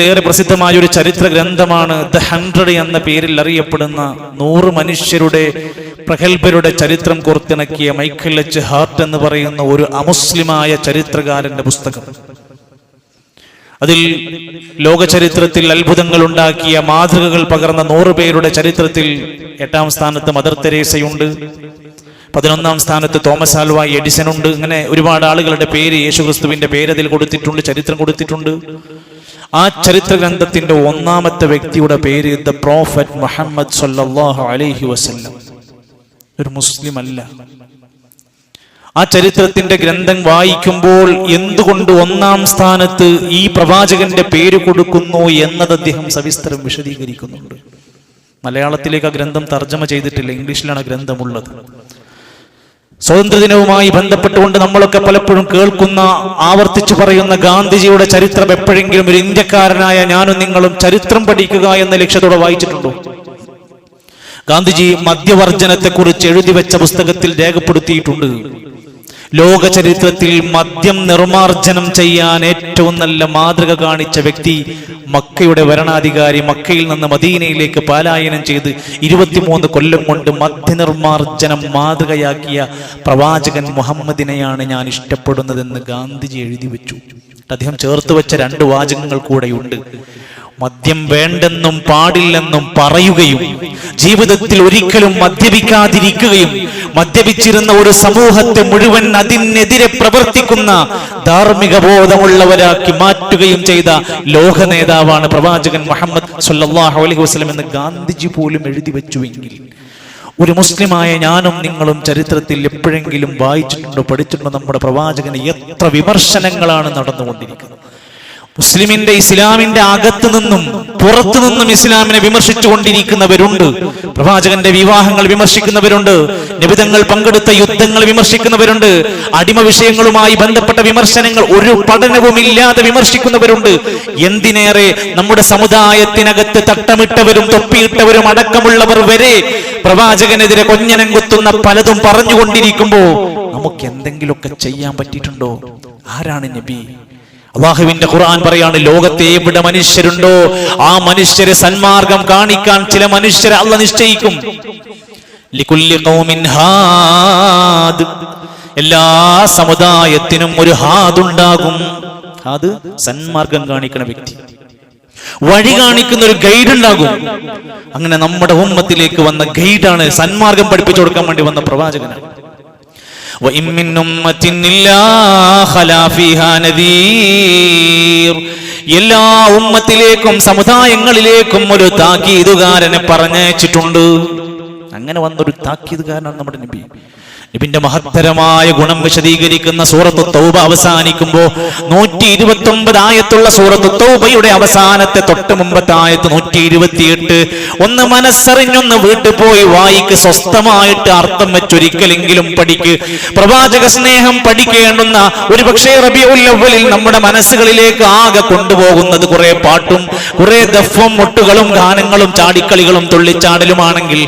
ഏറെ പ്രസിദ്ധമായ ഒരു ചരിത്ര ഗ്രന്ഥമാണ് ദ 100 എന്ന പേരിൽ അറിയപ്പെടുന്ന 100 മനുഷ്യരുടെ പ്രഗൽഭരുടെ ചരിത്രം കോർത്തിണക്കിയ മൈക്കൽ എച്ച് ഹാർട്ട് എന്ന് പറയുന്ന ഒരു അമുസ്ലിമായ ചരിത്രകാരന്റെ പുസ്തകം. അതിൽ ലോക ചരിത്രത്തിൽ അത്ഭുതങ്ങൾ ഉണ്ടാക്കിയ മാതൃകകൾ പകർന്ന 100 പേരുടെ ചരിത്രത്തിൽ 8ാം സ്ഥാനത്ത് മദർ തെരേസയുണ്ട്, 11ാം സ്ഥാനത്ത് തോമസ് ആൽവ എഡിസൺ ഉണ്ട്. ഇങ്ങനെ ഒരുപാട് ആളുകളുടെ പേര്, യേശുക്രിസ്തുവിന്റെ പേര് അതിൽ കൊടുത്തിട്ടുണ്ട്, ചരിത്രം കൊടുത്തിട്ടുണ്ട്. ആ ചരിത്ര ഗ്രന്ഥത്തിന്റെ 1ാമത്തെ വ്യക്തിയുടെ പേര് ദ പ്രോഫറ്റ് മുഹമ്മദ് സല്ലല്ലാഹു അലൈഹി വസല്ലം. ഒരു മുസ്ലിം അല്ല. ആ ചരിത്രത്തിന്റെ ഗ്രന്ഥം വായിക്കുമ്പോൾ എന്തുകൊണ്ട് 1ാം സ്ഥാനത്ത് ഈ പ്രവാചകന്റെ പേര് കൊടുക്കുന്നു എന്നത് അദ്ദേഹം സവിസ്തരം വിശദീകരിക്കുന്നുണ്ട്. മലയാളത്തിലേക്ക് ആ ഗ്രന്ഥം തർജ്ജമ ചെയ്തിട്ടില്ല, ഇംഗ്ലീഷിലാണ് ഗ്രന്ഥമുള്ളത്. സ്വാതന്ത്ര്യദിനവുമായി ബന്ധപ്പെട്ടുകൊണ്ട് നമ്മളൊക്കെ പലപ്പോഴും കേൾക്കുന്ന, ആവർത്തിച്ചു പറയുന്ന ഗാന്ധിജിയുടെ ചരിത്രം എപ്പോഴെങ്കിലും ഒരു ഇന്ത്യക്കാരനായ ഞാനും നിങ്ങളും ചരിത്രം പഠിക്കുക എന്ന ലക്ഷ്യത്തോടെ വായിച്ചിട്ടുണ്ടോ? ഗാന്ധിജി മദ്യവർജനത്തെക്കുറിച്ച് എഴുതി വെച്ച പുസ്തകത്തിൽ രേഖപ്പെടുത്തിയിട്ടുണ്ട്, ലോക ചരിത്രത്തിൽ മദ്യം നിർമാർജനം ചെയ്യാൻ ഏറ്റവും നല്ല മാതൃക കാണിച്ച വ്യക്തി മക്കയുടെ ഭരണാധികാരി, മക്കയിൽ നിന്ന് മദീനയിലേക്ക് പലായനം ചെയ്ത് 23 കൊല്ലം കൊണ്ട് മദ്യനിർമാർജനം മാതൃകയാക്കിയ പ്രവാചകൻ മുഹമ്മദിനെയാണ് ഞാൻ ഇഷ്ടപ്പെടുന്നതെന്ന് ഗാന്ധിജി എഴുതി വെച്ചു. അദ്ദേഹം ചേർത്ത് വെച്ച 2 വാചകങ്ങൾ കൂടെയുണ്ട്. മദ്യം വേണ്ടെന്നും പാടില്ലെന്നും പറയുകയും ജീവിതത്തിൽ ഒരിക്കലും മദ്യപിക്കാതിരിക്കുകയും മദ്യപിച്ചിരുന്ന ഒരു സമൂഹത്തെ മുഴുവൻ അതിനെതിരെ പ്രവർത്തിക്കുന്ന ധാർമ്മിക ബോധമുള്ളവരാക്കി മാറ്റുകയും ചെയ്ത ലോക നേതാവാണ് പ്രവാചകൻ മുഹമ്മദ് സല്ലല്ലാഹു അലൈഹി വസല്ലം എന്ന് ഗാന്ധിജി പോലും എഴുതി വെച്ചുവെങ്കിൽ, ഒരു മുസ്ലിമായ ഞാനും നിങ്ങളും ചരിത്രത്തിൽ എപ്പോഴെങ്കിലും വായിച്ചിട്ടുണ്ടോ, പഠിച്ചിട്ടുണ്ടോ? നമ്മുടെ പ്രവാചകന് എത്ര വിമർശനങ്ങളാണ് നടന്നുകൊണ്ടിരിക്കുന്നത്. മുസ്ലിമിന്റെ, ഇസ്ലാമിന്റെ അകത്തു നിന്നും പുറത്തു നിന്നും ഇസ്ലാമിനെ വിമർശിച്ചു കൊണ്ടിരിക്കുന്നവരുണ്ട്. പ്രവാചകന്റെ വിവാഹങ്ങൾ വിമർശിക്കുന്നവരുണ്ട്, നബിതങ്ങൾ പങ്കെടുത്ത യുദ്ധങ്ങൾ വിമർശിക്കുന്നവരുണ്ട്, അടിമ വിഷയങ്ങളുമായി ബന്ധപ്പെട്ട വിമർശനങ്ങൾ ഒരു പഠനവുമില്ലാതെ വിമർശിക്കുന്നവരുണ്ട്. എന്തിനേറെ നമ്മുടെ സമുദായത്തിനകത്ത് തട്ടമിട്ടവരും തൊപ്പിയിട്ടവരും അടക്കമുള്ളവർ വരെ പ്രവാചകനെതിരെ കൊഞ്ഞനം കുത്തുന്ന പലതും പറഞ്ഞുകൊണ്ടിരിക്കുമ്പോ നമുക്ക് എന്തെങ്കിലുമൊക്കെ ചെയ്യാൻ പറ്റിയിട്ടുണ്ടോ? ആരാണ് നബി? അല്ലാഹുവിന്റെ ഖുർആൻ പറയാണ്, ലോകത്തെ എവിടെ മനുഷ്യരുണ്ടോ ആ മനുഷ്യരെ സന്മാർഗം കാണിക്കാൻ ചില മനുഷ്യരെ അല്ലാഹു നിശ്ചയിക്കും. ലികുല്ലി ഖൗമിൻ ഹാദ്, എല്ലാ സമുദായത്തിനും ഒരു ഹാദ് ഉണ്ടാകും. ഹാദ് സന്മാർഗം കാണിക്കുന്ന വ്യക്തി, വഴി കാണിക്കുന്ന ഒരു ഗൈഡ് ഉണ്ടാകും. അങ്ങനെ നമ്മുടെ ഉമ്മത്തിലേക്ക് വന്ന ഗൈഡാണ്, സന്മാർഗം പഠിപ്പിച്ചു കൊടുക്കാൻ വേണ്ടി വന്ന പ്രവാചകനാണ്. എല്ലാ ഉമ്മത്തിലേക്കും സമുദായങ്ങളിലേക്കും ഒരു താക്കീതുകാരനെ പറഞ്ഞയച്ചിട്ടുണ്ട്. അങ്ങനെ വന്നൊരു താക്കീതുകാരനാണ് നമ്മുടെ നബി. നബിന്റെ മഹത്തരമായ ഗുണം വിശദീകരിക്കുന്ന സൂറത്തു തൗബ അവസാനിക്കുമ്പോ 129 ആയത്തുള്ള സൂറത്തു തൗബയുടെ അവസാനത്തെ തൊട്ട് മുമ്പത്തെ ആയത്ത് 128, ഒന്ന് മനസ്സറിഞ്ഞൊന്ന് വീട്ടിൽ പോയി വായിക്ക്, സ്വസ്ഥമായിട്ട് അർത്ഥം വെച്ചൊരിക്കലെങ്കിലും പഠിക്ക്. പ്രവാചക സ്നേഹം പഠിക്കേണ്ടുന്ന ഒരു പക്ഷേ റബീഉൽ അവ്വലിൽ നമ്മുടെ മനസ്സുകളിലേക്ക് ആകെ കൊണ്ടുപോകുന്നത് കുറെ പാട്ടും കുറെ ദഫും മുട്ടുകളും ഗാനങ്ങളും ചാടിക്കളികളും തുള്ളിച്ചാടലുമാണെങ്കിൽ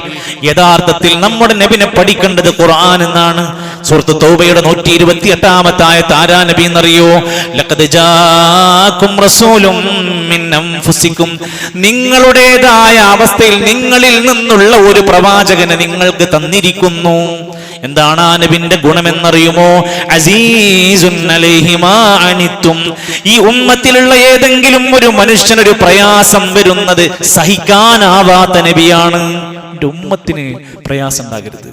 യഥാർത്ഥത്തിൽ നമ്മുടെ നബിനെ പഠിക്കേണ്ടത് ഖുർആൻ എന്നാണ്. സൂറത്ത് തൗബയുടെ 128 ആയത്ത് ആരാ നബി എന്നറിയോ? ലഖദ് ജാഅകും റസൂലും മിൻ അൻഫുസികും, നിങ്ങളുടേതായ അവസ്ഥയിൽ നിങ്ങളിൽ നിന്നുള്ള ഒരു പ്രവാചകനെ നിങ്ങൾക്ക് തന്നിരിക്കുന്നു. എന്താണ് ആ നബിന്റെ ഗുണമെന്നറിയുമോ? അസീസുൻ അലൈഹി മാ അനിത്തും, ഈ ഉമ്മത്തിലുള്ള ഏതെങ്കിലും ഒരു മനുഷ്യനൊരു പ്രയാസം വരുന്നത് സഹിക്കാനാവാത്ത നബിയാണ്. എന്റെ ഉമ്മത്തിന് പ്രയാസം ഉണ്ടാകരുത്.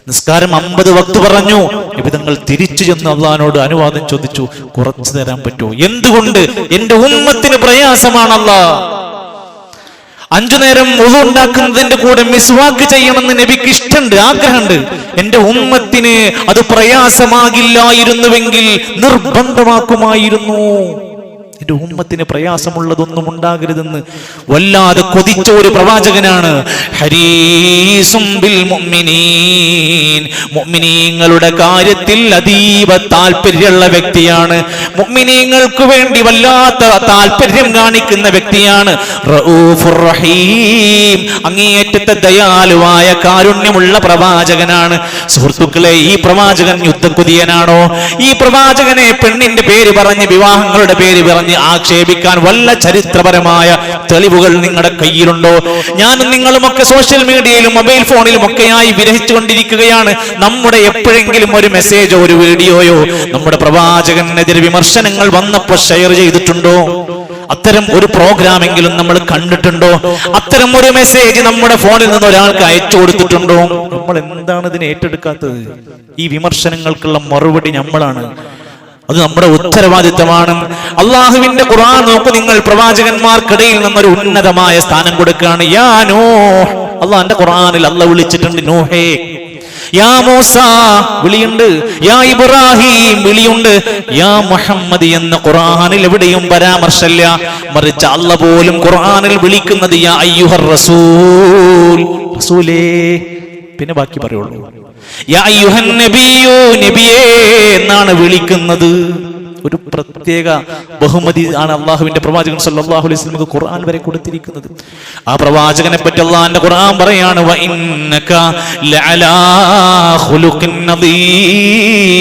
നിസ്കാരം 50 വക്ത് പറഞ്ഞു, നബിതങ്ങൾ തിരിച്ചു ചെന്ന് അള്ളാഹിനോട് അനുവാദം ചോദിച്ചു, കുറച്ചു തരാൻ പറ്റുമോ? എന്തുകൊണ്ട്? എന്റെ ഉമ്മത്തിന് പ്രയാസമാണ് അല്ലാഹ്. 5 നേരം വുളു ഉണ്ടാക്കുന്നതിന്റെ കൂടെ മിസ്വാക്ക് ചെയ്യണമെന്ന് നബിക്ക് ഇഷ്ടമുണ്ട്, ആഗ്രഹമുണ്ട്. എന്റെ ഉമ്മത്തിന് അത് പ്രയാസമാകില്ലായിരുന്നുവെങ്കിൽ നിർബന്ധമാക്കുമായിരുന്നു. എന്റെ ഉമ്മത്തിന് പ്രയാസമുള്ളതൊന്നും ഉണ്ടാകരുതെന്ന് വല്ലാതെ കൊതിച്ച ഒരു പ്രവാചകനാണ്. ഹരീസും ബിൽ മുഅ്മിനീൻ, മുഅ്മിനീങ്ങളുടെ കാര്യത്തിൽ അതീവ താല്പര്യമുള്ള വ്യക്തിയാണ്. മുഅ്മിനീങ്ങൾക്ക് വേണ്ടി വല്ലാത്ത താല്പര്യം കാണിക്കുന്ന വ്യക്തിയാണ്. റഊഫുർ റഹീം, അങ്ങേയറ്റത്തെ ദയാലുവായ കാരുണ്യമുള്ള പ്രവാചകനാണ്. സുഹൃത്തുക്കളെ, ഈ പ്രവാചകൻ യുദ്ധക്കുതിയനാണോ? ഈ പ്രവാചകനെ പെണ്ണിന്റെ പേര് പറഞ്ഞ്, വിവാഹങ്ങളുടെ പേര് പറഞ്ഞ് ആക്ഷേപിക്കാൻ വല്ല ചരിത്രപരമായ തെളിവുകൾ നിങ്ങളുടെ കയ്യിലുണ്ടോ? ഞാനും നിങ്ങളുമൊക്കെ സോഷ്യൽ മീഡിയയിലും മൊബൈൽ ഫോണിലും ഒക്കെയായി വിരഹിച്ചുകൊണ്ടിരിക്കുകയാണ്. നമ്മുടെ എപ്പോഴെങ്കിലും ഒരു മെസ്സേജോ ഒരു വീഡിയോയോ നമ്മുടെ പ്രവാചകനെതിരെ വിമർശനങ്ങൾ വന്നപ്പോൾ ഷെയർ ചെയ്തിട്ടുണ്ടോ? അത്തരം ഒരു പ്രോഗ്രാമെങ്കിലും നമ്മൾ കണ്ടിട്ടുണ്ടോ? അത്തരം ഒരു മെസ്സേജ് നമ്മുടെ ഫോണിൽ നിന്ന് ഒരാൾക്ക് അയച്ചു കൊടുത്തിട്ടുണ്ടോ? നമ്മൾ എന്താണ് ഇതിനെ ഏറ്റെടുക്കാത്തത്? ഈ വിമർശനങ്ങൾക്കുള്ള മറുപടി നമ്മളാണ്. അത് നമ്മുടെ ഉത്തരവാദിത്തമാണ്. അള്ളാഹുവിന്റെ ഖുർആൻ നോക്കൂ നിങ്ങൾ. പ്രവാചകന്മാർക്കിടയിൽ നിന്നൊരു ഉന്നതമായ സ്ഥാനം കൊടുക്കുകയാണ്. യാ നൂഹ്, അള്ളാഹുവിന്റെ ഖുർആനിൽ അള്ളാഹ് വിളിച്ചിട്ടുണ്ട് നൂഹേ. യാ മൂസ വിളിയുണ്ട്, യാ ഇബ്രാഹിം വിളിയുണ്ട്, യാ മുഹമ്മദ് എന്ന ഖുർആനിൽ എവിടെയും പരാമർശമില്ല. മറിച്ച് അല്ലാഹ് പോലും ഖുർആനിൽ വിളിക്കുന്നത് യാ അയ്യുഹർ റസൂൽ, റസൂലേ. പിന്നെ ബാക്കി പറയുള്ളൂ. യാ അയ്യുഹൻ നബിയു, നബിയേ എന്നാണ് വിളിക്കുന്നത്. ഒരു പ്രത്യേക ബഹുമതി ആണ് അള്ളാഹുവിന്റെ പ്രവാചകൻ സല്ലല്ലാഹു അലൈഹി വസല്ലം ഖുർആൻ വരെ കൊടുത്തിരിക്കുന്നത്. ആ പ്രവാചകനെ പറ്റി അള്ളാഹുവിന്റെ ഖുർആൻ പറയാണ്, വ ഇന്നക ലഅലാ ഖുലുഖിൻ നദീം.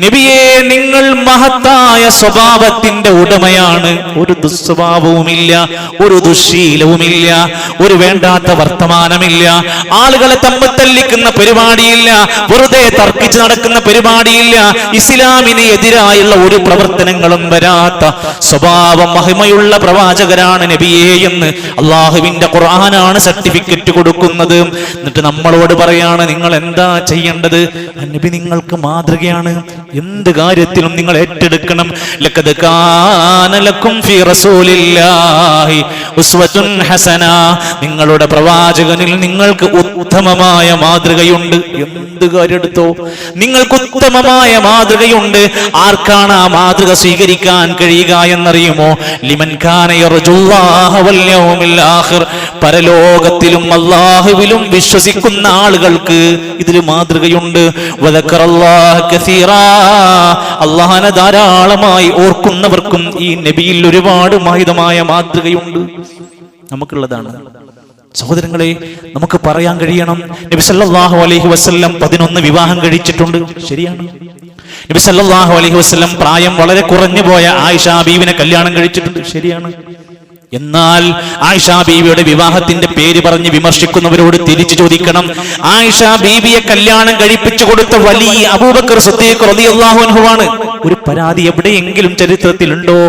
നബിയേ, നിങ്ങൾ മഹത്തായ സ്വഭാവത്തിന്റെ ഉടമയാണ്. ഒരു ദുസ്വഭാവവുമില്ല, ഒരു ദുശ്ശീലവുമില്ല, ഒരു വേണ്ടാത്ത വർത്തമാനമില്ല, ആളുകളെ തമ്മിൽ തല്ലിക്കുന്ന പരിപാടിയില്ല, വെറുതെ തർക്കിച്ച് നടക്കുന്ന പരിപാടിയില്ല, ഇസ്ലാമിന് എതിരായുള്ള ഒരു പ്രവർത്തനങ്ങളും വരാത്ത സ്വഭാവ മഹിമയുള്ള പ്രവാചകരാണ് നബിയേ എന്ന് അള്ളാഹുവിന്റെ ഖുർആനാണ് സർട്ടിഫിക്കറ്റ് കൊടുക്കുന്നത്. എന്നിട്ട് നമ്മളോട് പറയാണ്, നിങ്ങൾ എന്താ ചെയ്യേണ്ടത്? നബി നിങ്ങൾക്ക് മാതൃകയാണ്. എന്ത് കാര്യത്തിലും നിങ്ങൾ ഏറ്റെടുക്കണം. ലഖദ് കാന ലക്കും ഫീ റസൂലില്ലാഹി ഉസ്വത്തുൻ ഹസന. നിങ്ങളുടെ പ്രവാചകനിൽ നിങ്ങൾക്ക് ഉത്തമമായ മാതൃകയുണ്ട്. എന്ത് കാര്യം എടുത്തോ, നിങ്ങൾക്ക് ഉത്തമമായ മാതൃകയുണ്ട്. ആർക്കാണ് ആ മാതൃക സ്വീകരിക്കാൻ കഴിയുക എന്നറിയുമോ? ലിമൻ കാന യർജുല്ലാഹ വൽ യൗമിൽ ആഖിർ. പരലോകത്തിലും അല്ലാഹുവിലും വിശ്വസിക്കുന്ന ആളുകൾക്ക് ഇതിൽ മാതൃകയുണ്ട്. വദക്കറല്ലാഹ കസീറാ. അല്ലാഹനെ ധാരാളമായി ഓർക്കുന്നവർക്കും ഈ നബിയിൽ ഒരുപാട് മഹിതമായ മാതൃകയുണ്ട്. നമുക്കുള്ളതാണ്. സഹോദരങ്ങളെ, നമുക്ക് പറയാൻ കഴിയണം, നബി സല്ലല്ലാഹു അലൈഹി വസല്ലം 11 വിവാഹം കഴിച്ചിട്ടുണ്ട്. ശരിയാണ്. നബി സല്ലല്ലാഹു അലൈഹി വസല്ലം പ്രായം വളരെ കുറഞ്ഞു പോയ ആയിഷ ബീവിനെ കല്യാണം കഴിച്ചിട്ടുണ്ട്. ശരിയാണ്. എന്നാൽ ആയിഷ ബീവിയുടെ വിവാഹത്തിന്റെ പേര് പറഞ്ഞ് വിമർശിക്കുന്നവരോട് തിരിച്ചു ചോദിക്കണം, ആയിഷ ബീവിയെ കല്യാണം കഴിപ്പിച്ചു കൊടുത്ത വലിയ അബൂബക്കർ സിദ്ദീഖ് റളിയല്ലാഹു അൻഹുവാണ്. ഒരു പരാതി എവിടെയെങ്കിലും ചരിത്രത്തിലുണ്ടോ?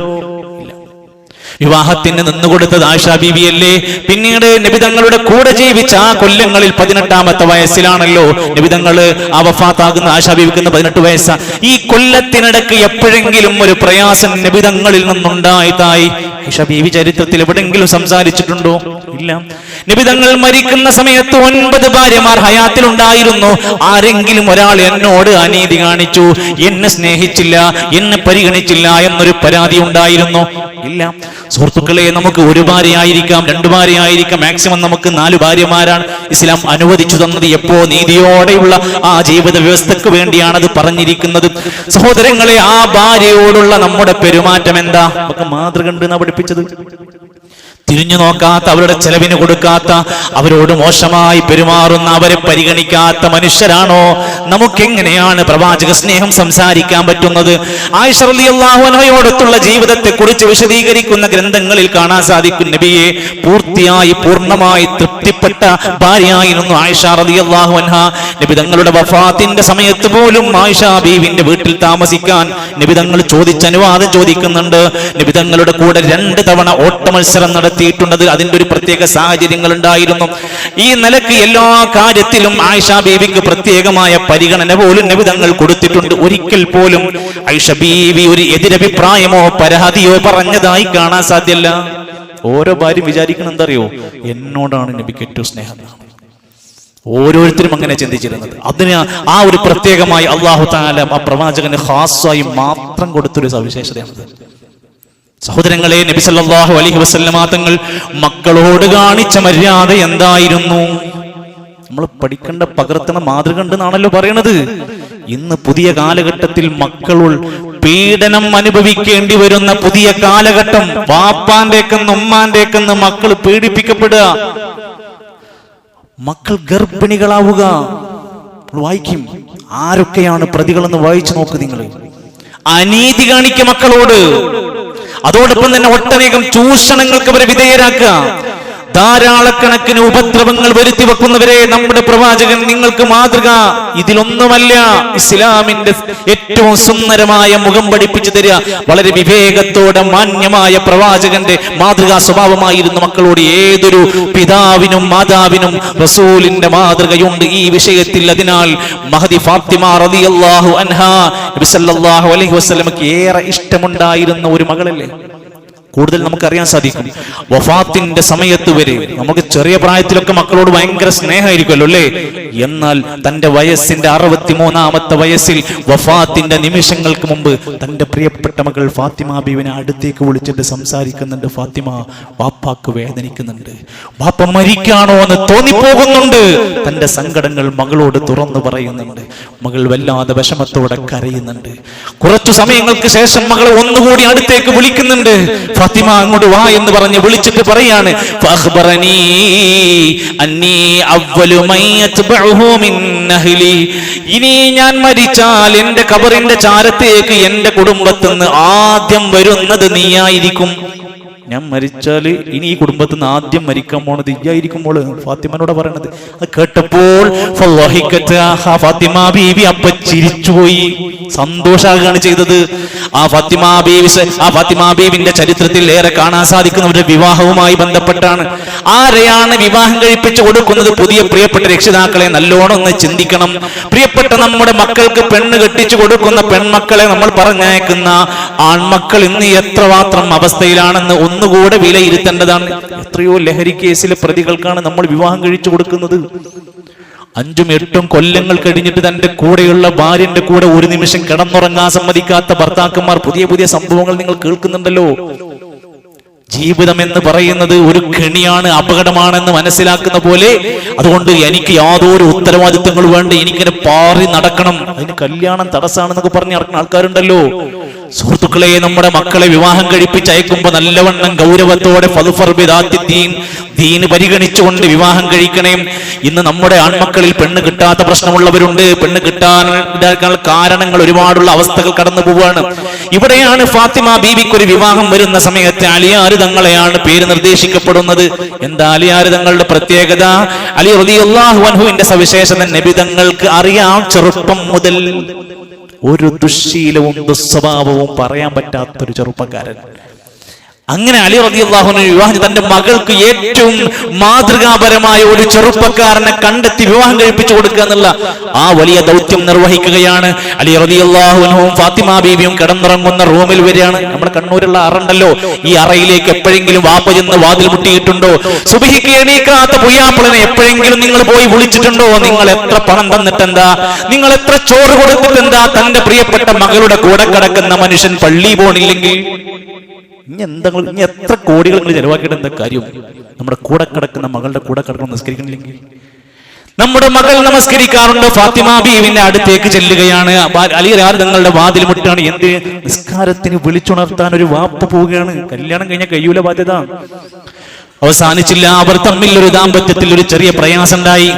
വിവാഹത്തിന് നിന്നുകൊടുത്തത് ആയിഷ ബീവിയല്ലേ? പിന്നീട് നബിതങ്ങളുടെ കൂടെ ജീവിച്ച ആ കൊല്ലങ്ങളിൽ 18ാമത്തെ വയസ്സിലാണല്ലോ നബിതങ്ങള് ആ വഫാത്താകുന്ന. ആയിഷ ബീവിക്ക് 18 വയസ്സാ. ഈ കൊല്ലത്തിനിടയ്ക്ക് എപ്പോഴെങ്കിലും ഒരു പ്രയാസം നബിതങ്ങളിൽ നിന്നുണ്ടായതായി ആയിഷ ബീവി ചരിത്രത്തിൽ എവിടെയെങ്കിലും സംസാരിച്ചിട്ടുണ്ടോ? ഇല്ല. നബിതങ്ങൾ മരിക്കുന്ന സമയത്ത് 9 ഭാര്യമാർ ഹയാത്തിലുണ്ടായിരുന്നു. ആരെങ്കിലും ഒരാൾ എന്നോട് അനീതി കാണിച്ചു, എന്നെ സ്നേഹിച്ചില്ല, എന്നെ പരിഗണിച്ചില്ല എന്നൊരു പരാതി ഉണ്ടായിരുന്നു? ഇല്ല. സുഹൃത്തുക്കളെ, നമുക്ക് 1 ഭാര്യയായിരിക്കാം, 2 ഭാര്യയായിരിക്കാം, മാക്സിമം നമുക്ക് 4 ഭാര്യമാരാണ് ഇസ്ലാം അനുവദിച്ചു തന്നത്. എപ്പോ നീതിയോടെയുള്ള ആ ജീവിത വ്യവസ്ഥക്ക് വേണ്ടിയാണ് അത് പറഞ്ഞിരിക്കുന്നത്. സഹോദരങ്ങളെ, ആ ഭാര്യയോടുള്ള നമ്മുടെ പെരുമാറ്റം എന്താ? നമുക്ക് മാതൃക ഉണ്ട് എന്നാ പഠിപ്പിച്ചത്. തിരിഞ്ഞു നോക്കാത്ത, അവരുടെ ചെലവിന് കൊടുക്കാത്ത, അവരോട് മോശമായി പെരുമാറുന്ന, അവരെ പരിഗണിക്കാത്ത മനുഷ്യരാണോ? നമുക്കെങ്ങനെയാണ് പ്രവാചക സ്നേഹം സംസാരിക്കാൻ പറ്റുന്നത്? ആയിഷ റളിയല്ലാഹു അൻഹയോടൊത്തുള്ള ജീവിതത്തെ കുറിച്ച് വിശദീകരിക്കുന്ന ഗ്രന്ഥങ്ങളിൽ കാണാൻ സാധിക്കും, നബിയെ പൂർത്തിയായി പൂർണ്ണമായി തൃപ്തിപ്പെട്ട ഭാര്യയായിരുന്നു ആയിഷ റളിയല്ലാഹു അൻഹ. നബി തങ്ങളുടെ വഫാത്തിന്റെ സമയത്ത് പോലും ആയിഷ ബീവിന്റെ വീട്ടിൽ താമസിക്കാൻ നബി തങ്ങൾ ചോദിച്ച അനുവാദം ചോദിക്കുന്നുണ്ട്. നബി തങ്ങളുടെ കൂടെ 2 തവണ ഓട്ട മത്സരം നടത്തിയിട്ടുണ്ട്. അതിന്റെ ഒരു പ്രത്യേക സാഹചര്യങ്ങൾ ഉണ്ടായിരുന്നു. ഈ നിലക്ക് എല്ലാ കാര്യത്തിലും ആയിഷ ബീവിക്ക് പ്രത്യേകമായ പരിഗണന പോലും നബി തങ്ങൾ കൊടുത്തിട്ടുണ്ട്. ഒരിക്കൽ പോലും ആയിഷ ബീവി ഒരു എതിരഭിപ്രായമോ പരാതിയോ പറഞ്ഞതായി കാണാൻ സാധ്യമല്ല. ഓരോ ഭാര്യ വിചാരിക്കണം എന്തറിയോ, എന്നോടാണ് നബിക്ക് ഏറ്റവും സ്നേഹം. ഓരോരുത്തരും അങ്ങനെ ചിന്തിച്ചിരുന്നത്. അതിന് ആ ഒരു പ്രത്യേകമായി അല്ലാഹു തആല ആ പ്രവാചകന് ഖാസ്സായി മാത്രം കൊടുത്തൊരു സവിശേഷതയാണ്. സഹോദരങ്ങളെ, നബി സല്ലല്ലാഹു അലൈഹി വസല്ലമ തങ്ങൾ മക്കളോട് കാണിച്ച മര്യാദ എന്തായിരുന്നു? നമ്മൾ പഠിക്കേണ്ട, പകർത്തണ മാതൃക ഉണ്ടെന്നാണല്ലോ പറയണത്. ഇന്ന് പുതിയ കാലഘട്ടത്തിൽ മക്കൾ പീഡനം അനുഭവിക്കേണ്ടി വരുന്ന പുതിയ കാലഘട്ടം. വാപ്പാന്റെക്കെന്ന് ഉമ്മാന്റെക്കെന്ന് മക്കൾ പീഡിപ്പിക്കപ്പെടുക, മക്കൾ ഗർഭിണികളാവുക. വായിക്കും, ആരൊക്കെയാണ് പ്രതികളെന്ന് വായിച്ചു നോക്ക് നിങ്ങൾ. അനീതി കാണിക്ക മക്കളോട്. അതോടൊപ്പം തന്നെ ഒട്ടനേകം ചൂഷണങ്ങൾക്ക് അവരെ വിധേയരാക്കുക. ധാരാളക്കണക്കിന് ഉപദ്രവങ്ങൾ വരുത്തി വെക്കുന്നവരെ നമ്മുടെ പ്രവാചകൻ നിങ്ങൾക്ക് മാതൃക ഇതിലൊന്നുമല്ല. ഇസ്ലാമിന്റെ ഏറ്റവും സുന്ദരമായ മുഖം പഠിപ്പിച്ചു തരിക, വളരെ വിവേകത്തോടെ മാന്യമായ പ്രവാചകന്റെ മാതൃകാ സ്വഭാവമായിരുന്നു മക്കളോട്. ഏതൊരു പിതാവിനും മാതാവിനും റസൂലിന്റെ മാതൃകയുണ്ട് ഈ വിഷയത്തിൽ. അതിനാൽ മഹദി ഫാത്തിമ റളിയല്ലാഹു അൻഹാ നബി സല്ലല്ലാഹു അലൈഹി വസല്ലമക്ക് ഏറെ ഇഷ്ടമുണ്ടായിരുന്ന ഒരു മകളല്ലേ. കൂടുതൽ നമുക്കറിയാൻ സാധിക്കും. വഫാത്തിന്റെ സമയത്ത് വരെ നമുക്ക് ചെറിയ പ്രായത്തിലൊക്കെ മക്കളോട് ഭയങ്കര സ്നേഹമായിരിക്കുമല്ലോ അല്ലേ. എന്നാൽ തന്റെ വയസ്സിന്റെ 63ാമത്തെ വയസ്സിൽ വഫാത്തിന്റെ നിമിഷങ്ങൾക്ക് മുമ്പ് തന്റെ പ്രിയപ്പെട്ട മകൾ ഫാത്തിമ ബീവിനെ അടുത്തേക്ക് വിളിച്ചിട്ട് സംസാരിക്കുന്നുണ്ട്. ഫാത്തിമ, വാപ്പാക്ക് വേദനിക്കുന്നുണ്ട്, വാപ്പ മരിക്കാണോ എന്ന് തോന്നിപ്പോകുന്നുണ്ട്. തന്റെ സങ്കടങ്ങൾ മകളോട് തുറന്നു പറയുന്നുണ്ട്. മകൾ വല്ലാതെ വിഷമത്തോടെ കരയുന്നുണ്ട്. കുറച്ചു സമയങ്ങൾക്ക് ശേഷം മകളെ ഒന്നുകൂടി അടുത്തേക്ക് വിളിക്കുന്നുണ്ട്. ഫാത്തിമ, അങ്ങോട്ട് വാ എന്ന് പറഞ്ഞ് വിളിച്ചിട്ട് പറയാണ്, ഫഅഖ്ബറനീ അന്നീ അവ്വലു മൻ യത്ബഉഹു മിൻ അഹ്ലി. ഇനി ഞാൻ മരിച്ചാൽ എന്റെ ഖബറിന്റെ ചാരത്തേക്ക് എന്റെ കുടുംബത്തിൽ നിന്ന് ആദ്യം വരുന്നത് നീയായിരിക്കും. ഞാൻ മരിച്ചാല് ഇനി ഈ കുടുംബത്തിൽ നിന്ന് ആദ്യം മരിക്കാൻ പോണത് ഇയ്യായിരിക്കുമ്പോൾ ഫാത്തിമനോട് പറയണത്. അത് കേട്ടപ്പോൾ ഫാത്തിമ ബീവി അപ്പ ചിരിച്ചുപോയി, സന്തോഷാകുകയാണ് ചെയ്തത്. ആ ഫാത്തിമ ബീവിന്റെ ചരിത്രത്തിൽ ഏറെ കാണാൻ സാധിക്കുന്നവരുടെ വിവാഹവുമായി ബന്ധപ്പെട്ടാണ്. ആരെയാണ് വിവാഹം കഴിപ്പിച്ചു കൊടുക്കുന്നത്? പുതിയ പ്രിയപ്പെട്ട രക്ഷിതാക്കളെ നല്ലോണം ഒന്ന് ചിന്തിക്കണം. പ്രിയപ്പെട്ട നമ്മുടെ മക്കൾക്ക് പെണ്ണ് കെട്ടിച്ചു കൊടുക്കുന്ന പെൺമക്കളെ നമ്മൾ പറഞ്ഞയക്കുന്ന ആൺമക്കൾ ഇന്ന് എത്രമാത്രം അവസ്ഥയിലാണെന്ന് ഒന്നുകൂടെ വിലയിരുത്തേണ്ടതാണ്. എത്രയോ ലഹരി കേസിലെ പ്രതികൾക്കാണ് നമ്മൾ വിവാഹം കഴിച്ചു കൊടുക്കുന്നത്. 5-8 കൊല്ലങ്ങൾ കഴിഞ്ഞിട്ട് തന്റെ കൂടെയുള്ള ഭാര്യന്റെ കൂടെ ഒരു നിമിഷം കിടന്നുറങ്ങാൻ സമ്മതിക്കാത്ത ഭർത്താക്കന്മാർ. പുതിയ പുതിയ സംഭവങ്ങൾ നിങ്ങൾ കേൾക്കുന്നുണ്ടല്ലോ. ജീവിതം എന്ന് പറയുന്നത് ഒരു കെണിയാണ്, അപകടമാണെന്ന് മനസ്സിലാക്കുന്ന പോലെ. അതുകൊണ്ട് എനിക്ക് യാതൊരു ഉത്തരവാദിത്വങ്ങളും വേണ്ട, എനിക്കിങ്ങനെ പാറി നടക്കണം, അതിന് കല്യാണം തടസ്സാണെന്നൊക്കെ പറഞ്ഞ് നടക്കുന്ന ആൾക്കാരുണ്ടല്ലോ. സുഹൃത്തുക്കളെ, നമ്മുടെ മക്കളെ വിവാഹം കഴിപ്പിച്ചയക്കുമ്പോ നല്ലവണ്ണം ഗൗരവത്തോടെ ദീന് പരിഗണിച്ചുകൊണ്ട് വിവാഹം കഴിക്കണേ. ഇന്ന് നമ്മുടെ ആൺമക്കളിൽ പെണ്ണ് കിട്ടാത്ത പ്രശ്നമുള്ളവരുണ്ട്. പെണ്ണ് കിട്ടാൻ കാരണങ്ങൾ ഒരുപാടുള്ള അവസ്ഥകൾ കടന്നു പോവുകയാണ്. ഇവിടെയാണ് ഫാത്തിമ ബീവിക്കൊരു വിവാഹം വരുന്ന സമയത്ത് അലിയാർ തങ്ങളെയാണ് പേര് നിർദ്ദേശിക്കപ്പെടുന്നത്. എന്താ അലിയാർ തങ്ങളുടെ പ്രത്യേകത? അലി റളിയല്ലാഹു അൻഹുവിന്റെ സവിശേഷത നബി തങ്ങൾക്ക് അറിയാം. ചെറുപ്പം മുതൽ ഒരു ദുശ്ശീലവും ദുസ്വഭാവവും പറയാൻ പറ്റാത്തൊരു ചെറുപ്പക്കാരൻ. അങ്ങനെ അലി റളിയല്ലാഹു അൻഹു വിവാഹം തന്റെ മകൾക്ക് ഏറ്റവും മാതൃകാപരമായ ഒരു ചെറുപ്പക്കാരനെ കണ്ടെത്തി വിവാഹം കഴിപ്പിച്ചു കൊടുക്കുക എന്നുള്ള ആ വലിയ ദൗത്യം നിർവഹിക്കുകയാണ്. അലി റളിയല്ലാഹു അൻഹുവും ഫാത്തിമ ബീവിയും കിടന്നിറങ്ങുന്ന റൂമിൽ വരികയാണ്. നമ്മുടെ കണ്ണൂരുള്ള അറുണ്ടല്ലോ, ഈ അറയിലേക്ക് എപ്പോഴെങ്കിലും വാപ്പ ചെന്ന് വാതിൽ മുട്ടിയിട്ടുണ്ടോ? സുബഹിക്ക് എണീക്കാത്ത പുയ്യാപ്പിളനെ എപ്പോഴെങ്കിലും നിങ്ങൾ പോയി വിളിച്ചിട്ടുണ്ടോ? നിങ്ങൾ എത്ര പണം തന്നിട്ടെന്താ? നിങ്ങൾ എത്ര ചോറ് കൊടുത്തിട്ടെന്താ? തന്റെ പ്രിയപ്പെട്ട മകളുടെ കൂടെ കിടക്കുന്ന മനുഷ്യൻ പള്ളി പോണില്ലെങ്കിൽ ഇനി എത്ര കോടികൾ നിങ്ങൾ ചെലവാക്കിയിട്ട് എന്താ കാര്യം? നമ്മുടെ കൂടെ കിടക്കുന്ന മകളുടെ കൂടെ കിടക്കണം നിസ്കരിക്കണില്ലെങ്കിൽ. നമ്മുടെ മകൾ നമസ്കരിക്കാറുണ്ട്. ഫാത്തിമ ബീവിന്റെ അടുത്തേക്ക് ചെല്ലുകയാണ്. അലിയാർ തങ്ങളുടെ വാതിൽ മുട്ടാണ്. എന്ത്? നിസ്കാരത്തിന് വിളിച്ചുണർത്താൻ ഒരു വാപ്പ പോവുകയാണ്. കല്യാണം കഴിഞ്ഞ കയ്യൂല ബാധ്യത. അവസാനിച്ചില്ല. അവർ തമ്മിൽ ഒരു ദാമ്പത്യത്തിൽ ഒരു ചെറിയ പ്രയാസം ഉണ്ടായി.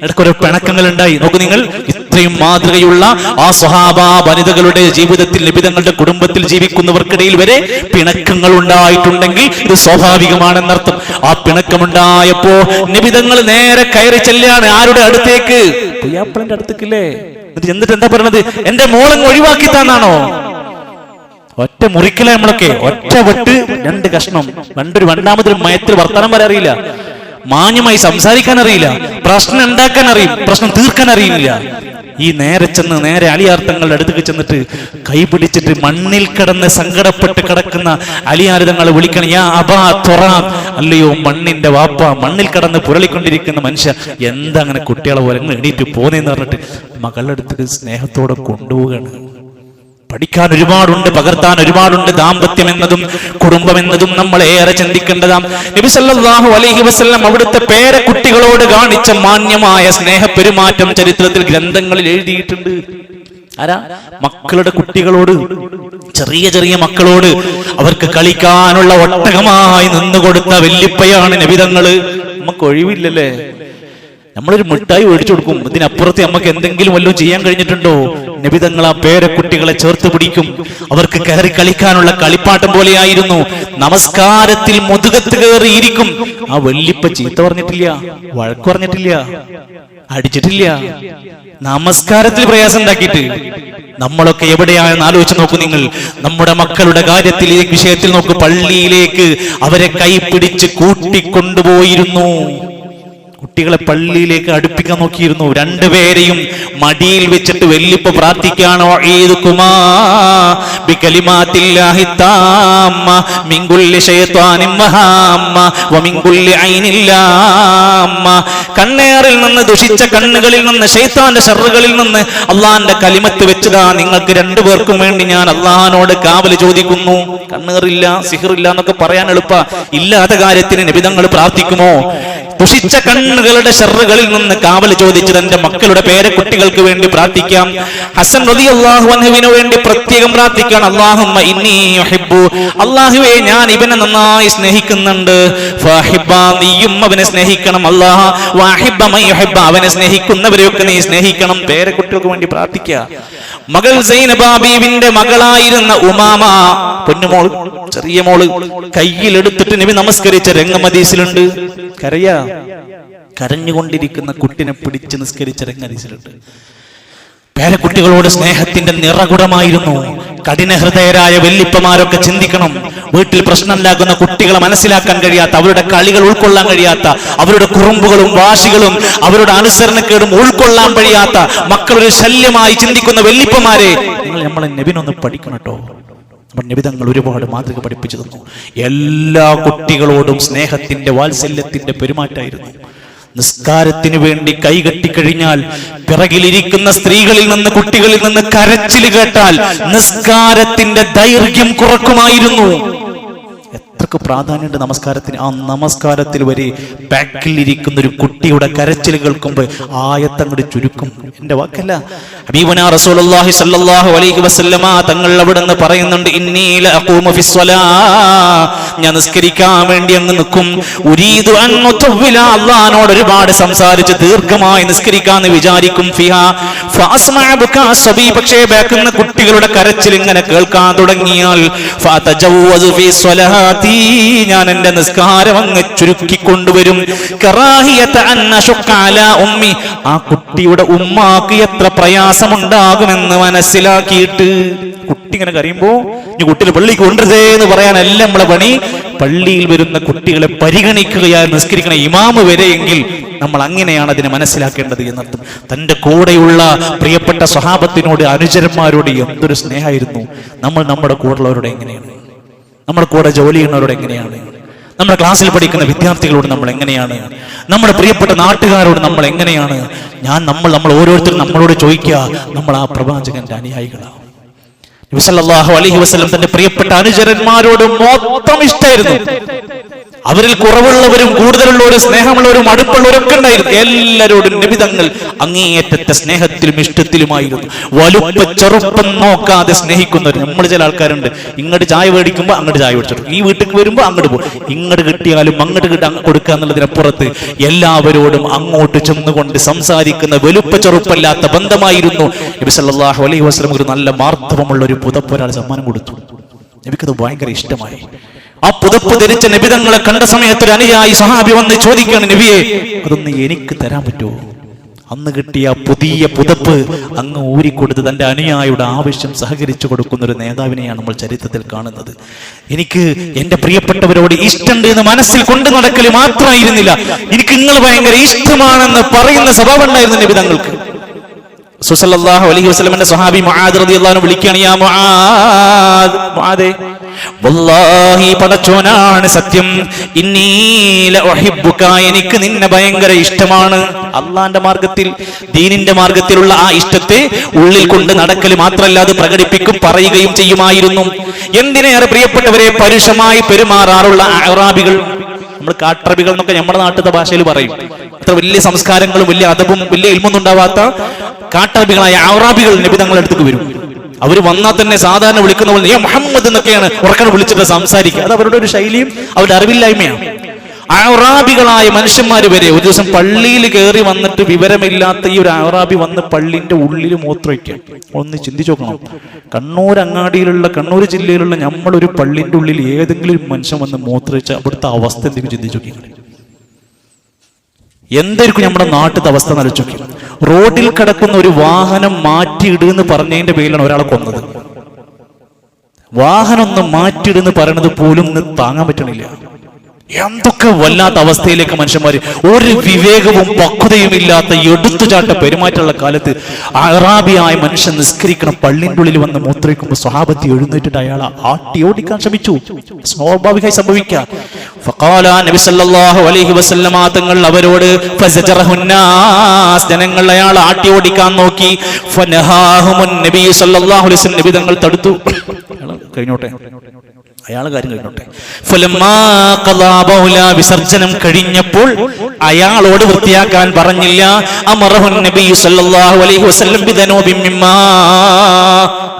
ഇടയ്ക്കൊരു പിണക്കങ്ങൾ ഉണ്ടായി. നോക്കൂ നിങ്ങൾ, ഇത്രയും മാതൃകയുള്ള ആ സ്വഹാബ വനിതകളുടെ ജീവിതത്തിൽ, നിബിതങ്ങളുടെ കുടുംബത്തിൽ ജീവിക്കുന്നവർക്കിടയിൽ വരെ പിണക്കങ്ങൾ ഉണ്ടായിട്ടുണ്ടെങ്കിൽ ഇത് സ്വാഭാവികമാണെന്നർത്ഥം. ആ പിണക്കമുണ്ടായപ്പോ നിബിതങ്ങൾ നേരെ കയറി ചെല്ലാണ്. ആരുടെ അടുത്തേക്ക്? പുയ്യാപ്പിളന്റെ അടുത്തേക്കില്ലേ. എന്നിട്ട് എന്താ പറയണത്? എന്റെ മോളങ്ങ് ഒഴിവാക്കി തന്നാണോ? ഒറ്റ മുറിക്കല നമ്മളൊക്കെ, ഒറ്റ വെട്ട് 2 കഷ്ണം. രണ്ടാമതൊരു മയത്തിൽ വർത്തമാനം വരെ അറിയില്ല, മാന്യമായി സംസാരിക്കാൻ അറിയില്ല, പ്രശ്നം ഉണ്ടാക്കാൻ അറിയും, പ്രശ്നം തീർക്കാൻ അറിയില്ല. ഈ നേരെ അലിയാർ തങ്ങളുടെ അടുത്തേക്ക് ചെന്നിട്ട് കൈപിടിച്ചിട്ട് മണ്ണിൽ കിടന്ന് സങ്കടപ്പെട്ട് കിടക്കുന്ന അലിയാർ തങ്ങളെ വിളിക്കണം. യാ അബാ തുറാബ്, അല്ലയോ മണ്ണിന്റെ വാപ്പ, മണ്ണിൽ കിടന്ന് പുരളിക്കൊണ്ടിരിക്കുന്ന മനുഷ്യ, എന്താ അങ്ങനെ കുട്ടികളെ പോലെ എണീറ്റ് പോന്നേന്ന് പറഞ്ഞിട്ട് മകളുടെ അടുത്തേക്ക് സ്നേഹത്തോടെ കൊണ്ടുപോവുകയാണ്. പഠിക്കാൻ ഒരുപാടുണ്ട്, പകർത്താൻ ഒരുപാടുണ്ട്. ദാമ്പത്യം എന്നതും കുടുംബം എന്നതും നമ്മൾ ഏറെ ചിന്തിക്കേണ്ടതാണ്. നബി സല്ലല്ലാഹു അലൈഹി വസല്ലം അവിടുത്തെ പേരക്കുട്ടികളോട് കാണിച്ച മാന്യമായ സ്നേഹപെരുമാറ്റം ചരിത്രത്തിൽ ഗ്രന്ഥങ്ങളിൽ എഴുതിയിട്ടുണ്ട്. ആരാ? മക്കളുടെ കുട്ടികളോട്, ചെറിയ മക്കളോട് അവർക്ക് കളിക്കാനുള്ള ഒട്ടകമായി നിന്നുകൊടുത്ത വല്യപ്പയാണ് നബിതങ്ങള്. നമുക്ക് ഒഴിവില്ലല്ലേ? നമ്മളൊരു മിഠായി മേടിച്ചു കൊടുക്കും, ഇതിനപ്പുറത്ത് നമുക്ക് എന്തെങ്കിലും വല്ലതും ചെയ്യാൻ കഴിഞ്ഞിട്ടുണ്ടോ? നബി തങ്ങൾ ആ പേരക്കുട്ടികളെ ചേർത്ത് പിടിക്കും. അവർക്ക് കയറി കളിക്കാനുള്ള കളിപ്പാട്ടം പോലെയായിരുന്നു. നമസ്കാരത്തിൽ മുതുകത്ത് കയറിയിരിക്കും. ആ വല്യപ്പ ചീത്ത പറഞ്ഞിട്ടില്ല, വഴക്ക് പറഞ്ഞിട്ടില്ല, അടിച്ചിട്ടില്ല. നമസ്കാരത്തിൽ പ്രയാസം ഉണ്ടാക്കിയിട്ട് നമ്മളൊക്കെ എവിടെയാണെന്ന് ആലോചിച്ച് നോക്കൂ നിങ്ങൾ. നമ്മുടെ മക്കളുടെ കാര്യത്തിൽ ഈ വിഷയത്തിൽ നോക്കൂ. പള്ളിയിലേക്ക് അവരെ കൈപിടിച്ച് കൂട്ടിക്കൊണ്ടുപോയിരുന്നു. കുട്ടികളെ പള്ളിയിലേക്ക് അടുപ്പിക്കാൻ നോക്കിയിരുന്നു. രണ്ടുപേരെയും മടിയിൽ വെച്ചിട്ട് വല്യപ്പ പ്രാർത്ഥിക്കാണോ, കണ്ണേറിൽ നിന്ന്, ദുഷിച്ച കണ്ണുകളിൽ നിന്ന്, ശൈത്താന്റെ ശർറുകളിൽ നിന്ന് അള്ളാന്റെ കലിമത്ത് വെച്ചതാ നിങ്ങൾക്ക് രണ്ടുപേർക്കും വേണ്ടി ഞാൻ അള്ളാഹിനോട് കാവല് ചോദിക്കുന്നു. കണ്ണേറില്ല, സിഹറില്ല എന്നൊക്കെ പറയാൻ എളുപ്പ. ഇല്ലാത്ത കാര്യത്തിന് നബി തങ്ങൾ പ്രാർത്ഥിക്കുമോ? ദുഷിച്ച കണ്ണുകളുടെ ശർറുകളിൽ നിന്ന് കാവല് ചോദിച്ചത് എന്റെ മക്കളുടെ പേരക്കുട്ടികൾക്ക് വേണ്ടി പ്രാർത്ഥിക്കാം. ഹസൻ റളിയല്ലാഹു അൻഹുവിന് വേണ്ടി പ്രത്യേകം പ്രാർത്ഥിക്കാൻ, അല്ലാഹുമ്മ ഇന്നി യുഹിബ്ബു, അല്ലാഹുവേ ഞാൻ ഇവനെ നന്നായി സ്നേഹിക്കുന്നുണ്ട്. ഫഹിബ്ബ, നീയും അവനെ സ്നേഹിക്കണം. അല്ലാഹ് വഹിബ്ബ മൻ യുഹിബ്ബ, അവനെ സ്നേഹിക്കുന്നവരെയൊക്കെ നീ സ്നേഹിക്കണം. പേരക്കുട്ടികൾക്ക് വേണ്ടി പ്രാർത്ഥിക്കുക. മകൾ സൈനബ ബീവിന്റെ മകളായിരുന്ന ഉമാമ, പൊന്നുമോള്, ചെറിയ മോള്, കയ്യിലെടുത്തിട്ട് നബി നമസ്കരിച്ച രംഗം ഹദീസിലുണ്ട്. കരഞ്ഞുകൊണ്ടിരിക്കുന്ന കുട്ടിനെ പിടിച്ച് നിസ്കരിച്ച രംഗം ഹദീസിലുണ്ട്. പേരക്കുട്ടികളോട് സ്നേഹത്തിന്റെ നിറകുടമായിരുന്നു. കഠിനഹൃദയരായ വല്യപ്പമാരൊക്കെ ചിന്തിക്കണം. വീട്ടിൽ പ്രശ്നമുണ്ടാക്കുന്ന കുട്ടികളെ മനസ്സിലാക്കാൻ കഴിയാത്ത, അവരുടെ കളികൾ ഉൾക്കൊള്ളാൻ കഴിയാത്ത, അവരുടെ കുറുമ്പുകളും വാശികളും അവരുടെ അനുസരണക്കേടും ഉൾക്കൊള്ളാൻ കഴിയാത്ത മക്കളൊരു ശല്യമായി ചിന്തിക്കുന്ന വല്യപ്പമാരെ നമ്മളെ നബിനൊന്ന് പഠിക്കണം കേട്ടോ. നബി തങ്ങൾ ഒരുപാട് മാതൃക പഠിപ്പിച്ചു തന്നു. എല്ലാ കുട്ടികളോടും സ്നേഹത്തിന്റെ, വാത്സല്യത്തിന്റെ പെരുമാറ്റമായിരുന്നു. നിസ്കാരത്തിന് വേണ്ടി കൈകെട്ടിക്കഴിഞ്ഞാൽ പിറകിലിരിക്കുന്ന സ്ത്രീകളിൽ നിന്ന്, കുട്ടികളിൽ നിന്ന് കരച്ചിൽ കേട്ടാൽ നിസ്കാരത്തിന്റെ ദൈർഘ്യം കുറക്കുമായിരുന്നു. എത്രക്ക് പ്രാധാന്യമുണ്ട് നമസ്കാരത്തിന്. ആ നമസ്കാരത്തിൽ വരെ ബാക്കിലിരിക്കുന്ന ഒരു കുട്ടിയുടെ കരച്ചിൽ കേൾക്കുമ്പോൾ ആയത്തങ്ങട് ചുരുക്കും. എന്റെ വാക്കല്ല, ഹബീബുനാ റസൂലുള്ളാഹി സ്വല്ലല്ലാഹു അലൈഹി വസല്ലമ തങ്ങൾ അവിടുന്ന് പറയുന്നുണ്ട്, ഇന്നി ലഅഖൂമു ഫിസ്സലാ, ഞാൻ നിസ്കരിക്കാൻ വേണ്ടി അങ്ങ് നിൽക്കും. ഉരീദു അൻ ഉതവ്വില, അല്ലാഹുവോട് ഒരുപാട് സംസാരിച്ച് ദീർഘമായി നിസ്കരിക്കാന്ന് വിചാരിക്കും. ഫിഹാ ഫഅസ്മഉ ബുകാ സബീ, പക്ഷേ ബാക്കിൽ കുട്ടികളുടെ കരച്ചിൽ ഇങ്ങനെ കേൾക്കാൻ തുടങ്ങിയാൽ ഫതജവ്വസു ഫീ സ്വലാത്തി, ഞാൻ എന്റെ നിസ്കാരം അങ്ങ് ചുരുക്കിക്കൊണ്ടുവരും. കറാഹിയത അൻ അശുഖ അലാ ഉമ്മി, ആ കുട്ടിയുടെ ഉമ്മാക്ക് എത്ര പ്രയാസമുണ്ടാകുമെന്ന് മനസ്സിലാക്കിയിട്ട്. കുട്ടി ഇങ്ങനെ കരയുമ്പോ ഈ കുട്ടിയെ പള്ളിക്ക് കൊണ്ടുവരുതേ എന്ന് പറയാനല്ല നമ്മളെ പണി. പള്ളിയിൽ വരുന്ന കുട്ടികളെ പരിഗണിക്കുകയായി നിസ്കരിക്കണ ഇമാമ് വരെയെങ്കിൽ നമ്മൾ അങ്ങനെയാണ് അതിനെ മനസ്സിലാക്കേണ്ടത് എന്നർത്ഥം. തന്റെ കൂടെയുള്ള പ്രിയപ്പെട്ട സ്വഹാബത്തിനോട്, അനുചരന്മാരോട് എന്തൊരു സ്നേഹമായിരുന്നു. നമ്മൾ നമ്മുടെ കൂടെയുള്ളവരോട് എങ്ങനെയാണ്? നമ്മുടെ കൂടെ ജോലി ചെയ്യുന്നവരോട് എങ്ങനെയാണ്? നമ്മുടെ ക്ലാസ്സിൽ പഠിക്കുന്ന വിദ്യാർത്ഥികളോട് നമ്മൾ എങ്ങനെയാണ്? നമ്മുടെ പ്രിയപ്പെട്ട നാട്ടുകാരോട് നമ്മൾ എങ്ങനെയാണ്? നമ്മൾ ഓരോരുത്തരും നമ്മളോട് ചോദിക്കുക, നമ്മൾ ആ പ്രവാചകന്റെ അനുയായികളാണ്. നബി സല്ലല്ലാഹു അലൈഹി വസല്ലം തന്റെ പ്രിയപ്പെട്ട അനുചരന്മാരോട് മൊത്തം ഇഷ്ടമായിരുന്നു. അവരിൽ കുറവുള്ളവരും കൂടുതലുള്ളവരും സ്നേഹമുള്ളവരും അടുപ്പുള്ളവരൊക്കെ ഉണ്ടായിരുന്നു. എല്ലാവരോടും നബി തങ്ങൾ അങ്ങേയറ്റത്തെ സ്നേഹത്തിലും ഇഷ്ടത്തിലുമായിരുന്നു. വലുപ്പ ചെറുപ്പം നോക്കാതെ സ്നേഹിക്കുന്നവർ. നമ്മൾ ചില ആൾക്കാരുണ്ട്, ഇങ്ങോട്ട് ചായ മേടിക്കുമ്പോൾ അങ്ങോട്ട് ചായ മേടിച്ചിട്ട്, ഈ വീട്ടിലേക്ക് വരുമ്പോൾ അങ്ങോട്ട് പോകും, ഇങ്ങോട്ട് കിട്ടിയാലും അങ്ങോട്ട് കൊടുക്കുക എന്നുള്ളതിനപ്പുറത്ത് എല്ലാവരോടും അങ്ങോട്ട് ചെന്നുകൊണ്ട് സംസാരിക്കുന്ന വലുപ്പ ചെറുപ്പല്ലാത്ത ബന്ധമായിരുന്നു. നബി സല്ലല്ലാഹു അലൈഹി വസല്ലം ഒരു നല്ല മാർദ്ദവമുള്ള ഒരു പുതപ്പ് ഒരാൾ സമ്മാനം കൊടുത്തു. നബിക്കത് ഭയങ്കര ഇഷ്ടമായി. ആ പുതപ്പ് ധരിച്ച നബി തങ്ങളെ കണ്ട സമയത്ത് ഒരു അനുയായി സഹാബി വന്ന് ചോദിക്കുകയാണ്, നബിയെ അതൊന്ന് എനിക്ക് തരാൻ പറ്റുമോ? അന്ന് കിട്ടിയ പുതിയ പുതപ്പ് അങ്ങ് ഊരിക്കൊടുത്ത് തന്റെ അനുയായിയുടെ ആവശ്യം സഹകരിച്ചു കൊടുക്കുന്ന ഒരു നേതാവിനെയാണ് നമ്മൾ ചരിത്രത്തിൽ കാണുന്നത്. എനിക്ക് എന്റെ പ്രിയപ്പെട്ടവരോട് ഇഷ്ടമുണ്ട് എന്ന് മനസ്സിൽ കൊണ്ടു നടക്കൽ മാത്രമായിരുന്നില്ല, എനിക്ക് നിങ്ങൾ ഭയങ്കര ഇഷ്ടമാണെന്ന് പറയുന്ന സ്വഭാവം ഉണ്ടായിരുന്നു നബി തങ്ങൾക്ക്. സല്ലല്ലാഹു അലൈഹി വസല്ലമയുടെ സ്വഹാബി മുആദ് റളിയല്ലാഹു അൻഹു വിളിക്കുകയാണ്, യാ മുആദ്, മുആദേ വല്ലാഹി പടച്ചോനാണ് സത്യം, ഇന്നി ലഉഹിബ്ബുക, എനിക്ക് നിന്നെ ഭയങ്കര ഇഷ്ടമാണ്. അള്ളാന്റെ മാർഗത്തിൽ, ദീനിന്റെ മാർഗത്തിലുള്ള ആ ഇഷ്ടത്തെ ഉള്ളിൽ കൊണ്ട് നടക്കൽ മാത്രമല്ല, അത് പ്രകടിപ്പിക്കും, പറയുകയും ചെയ്യുമായിരുന്നു. എന്തിനേറെ പ്രിയപ്പെട്ടവരെ, പരുഷമായി പെരുമാറാറുള്ള അറാബികൾ, നമ്മൾ കാട്ടറബികൾ എന്നൊക്കെ നമ്മുടെ നാട്ടിലെ ഭാഷയിൽ പറയും. അത്ര വലിയ സംസ്കാരങ്ങളും വലിയ അദബും വലിയ ഇൽമൊന്നും ഉണ്ടാവാത്ത കാട്ടറബികളായ അറാബികൾ നബി തങ്ങളുടെ അടുത്തേക്ക് വരും. അവർ വന്നാൽ തന്നെ സാധാരണ വിളിക്കുന്ന പോലെ മുഹമ്മദ് എന്നൊക്കെയാണ് ഉറക്കനെ വിളിച്ചിട്ട് സംസാരിക്കുക. അത് അവരുടെ ഒരു ശൈലിയും അവരുടെ അറിവില്ലായ്മയാണ്. അറാബികളായ മനുഷ്യന്മാർ വരെ ഒരു ദിവസം പള്ളിയിൽ കയറി വന്നിട്ട് വിവരമില്ലാത്ത ഈ ഒരു അറാബി വന്ന് പള്ളിന്റെ ഉള്ളിൽ മൂത്രമൊഴിക്കുക. ഒന്ന് ചിന്തിച്ചു നോക്കണം. കണ്ണൂർ ജില്ലയിലുള്ള നമ്മളൊരു പള്ളിന്റെ ഉള്ളിൽ ഏതെങ്കിലും ഒരു മനുഷ്യൻ വന്ന് മൂത്രമൊഴിച്ച അവിടുത്തെ അവസ്ഥ എന്തെങ്കിലും ചിന്തിച്ചു നോക്കി. എന്തായിരിക്കും നമ്മുടെ നാട്ടിലത്തെ അവസ്ഥ നടിച്ചു നോക്കി. റോഡിൽ കിടക്കുന്ന ഒരു വാഹനം മാറ്റിയിടുന്ന് പറഞ്ഞതിന്റെ പേരിലാണ് ഒരാളെ കൊന്നത്. വാഹനം ഒന്ന് മാറ്റിയിടുന്ന് പറയണത് പോലും താങ്ങാൻ പറ്റണില്ല. എന്തൊക്കെ വല്ലാത്ത അവസ്ഥയിലേക്ക് മനുഷ്യന്മാര്, ഒരു വിവേകവും പക്വതയും ഇല്ലാത്ത എടുത്തുചാട്ട പെരുമാറ്റമുള്ള കാലത്ത് അറാബിയായ മനുഷ്യൻ നിസ്കരിക്കണം പള്ളിൻ്റെ ഉള്ളിൽ വന്ന് മൂത്രയിക്കുമ്പോൾ സ്വഹാബത്തി എഴുന്നേറ്റിട്ട് അയാളെ ആട്ടി ഓടിക്കാൻ ശ്രമിച്ചു. സ്വാഭാവികമായി സംഭവിക്കാം. നബി സല്ലല്ലാഹു അലൈഹി വസല്ലമ തങ്ങൾ അവരോട് ജനങ്ങൾ അയാളെ ആട്ടി ഓടിക്കാൻ നോക്കി. നബി സല്ലല്ലാഹു അലൈഹി വസല്ലം നബി തങ്ങൾ തടുത്തു. കഴിഞ്ഞോട്ടെ, അയാളെ കാര്യം കഴിഞ്ഞോട്ടെ. വിസർജനം കഴിഞ്ഞപ്പോൾ അയാളോട് വൃത്തിയാക്കാൻ പറഞ്ഞില്ല.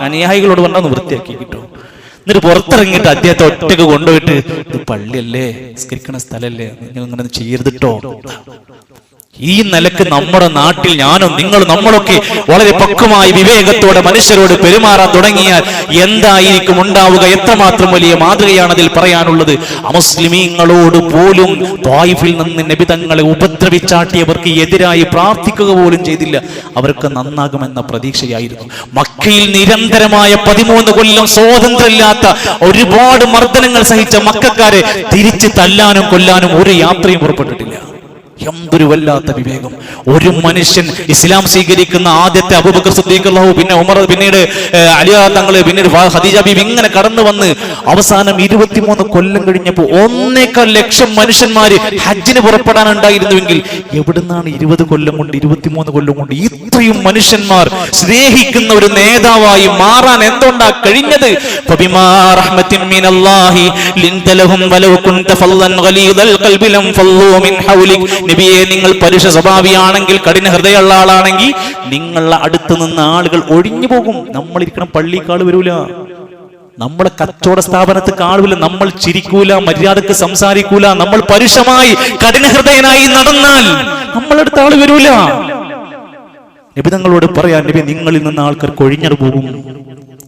അനുയായികളോട് പറഞ്ഞാൽ വൃത്തിയാക്കി കിട്ടും. എന്നിട്ട് പുറത്തിറങ്ങിയിട്ട് അദ്ദേഹത്തെ ഒറ്റക്ക് കൊണ്ടുപോയിട്ട് ഇത് പള്ളിയല്ലേ, നിസ്കരിക്കണ സ്ഥലല്ലേ, നിങ്ങൾ ഇങ്ങനെ ചെയ്യരുതിട്ടോ. ഈ നിലക്ക് നമ്മുടെ നാട്ടിൽ ഞാനും നിങ്ങളും നമ്മളൊക്കെ വളരെ പക്വമായി വിവേകത്തോടെ മനുഷ്യരോട് പെരുമാറാൻ തുടങ്ങിയാൽ എന്തായിരിക്കും ഉണ്ടാവുക? എത്രമാത്രം വലിയ മാതൃകയാണ് അതിൽ പറയാനുള്ളത്. അമുസ്ലിമീങ്ങളോട് പോലും ത്വായിഫിൽ നിന്ന് നബി തങ്ങളെ ഉപദ്രവിച്ചാട്ടിയവർക്ക് എതിരായി പ്രാർത്ഥിക്കുക പോലും ചെയ്തില്ല. അവർക്ക് നന്നാകുമെന്ന പ്രതീക്ഷയായിരുന്നു. മക്കയിൽ നിരന്തരമായ 13 കൊല്ലം സ്വാതന്ത്ര്യമില്ലാത്ത ഒരുപാട് മർദ്ദനങ്ങൾ സഹിച്ച മക്കക്കാരെ തിരിച്ച് തല്ലാനും കൊല്ലാനും ഒരു യാത്രയും പുറപ്പെട്ടിട്ടില്ല. എന്തൊരു വല്ലാത്ത വിവേകം! ഒരു മനുഷ്യൻ ഇസ്ലാം സ്വീകരിക്കുന്ന ആദ്യത്തെ അബൂബക്കർ സിദ്ദീഖ് റളിയല്ലാഹു, പിന്നെ ഉമർ, പിന്നീട് അലി തങ്ങൾ, പിന്നീട് ഖദീജ ബീവി ഇങ്ങനെ കടന്നു വന്ന് അവസാനം 23 കൊല്ലം കഴിഞ്ഞപ്പോൾ 1.25 ലക്ഷം മനുഷ്യന്മാര് ഹജ്ജിന് പുറപ്പെടാനുണ്ടായിരുന്നുവെങ്കിൽ എവിടുന്നാണ് 20 കൊല്ലം കൊണ്ട് 23 കൊല്ലം കൊണ്ട് ഇത്രയും മനുഷ്യന്മാർ സ്നേഹിക്കുന്ന ഒരു നേതാവായി മാറാൻ എന്തുകൊണ്ടാ കഴിഞ്ഞത്? ഫബിമാ റഹ്മത്തിൻ മിനല്ലാഹി ലിൻത ലഹും വലൗ കുൻത ഫല്ലൻ ഗലീദൽ ഖൽബി ലം ഫല്ലൂ മിൻ ഹൗലിക്. നബിയെ, നിങ്ങൾ പരുഷ സ്വഭാവിയാണെങ്കിൽ, കഠിന ഹൃദയമുള്ള ആളാണെങ്കിൽ നിങ്ങളുടെ അടുത്ത് നിന്ന് ആളുകൾ ഒഴിഞ്ഞു പോകും. നമ്മളിരിക്കണം പള്ളിക്കാൾ വരൂല, നമ്മളെ കച്ചവട സ്ഥാപനത്തിൽ കാണൂല, നമ്മൾ ചിരിക്കൂല, മര്യാദക്ക് സംസാരിക്കൂല, നമ്മൾ പരുഷമായി കഠിന ഹൃദയനായി നടന്നാൽ നമ്മളടുത്ത ആള് വരൂല. നബി തങ്ങളോട് പറയാൻ, നബി നിങ്ങളിൽ നിന്ന് ആൾക്കാർ കൊഴിഞ്ഞു പോകും,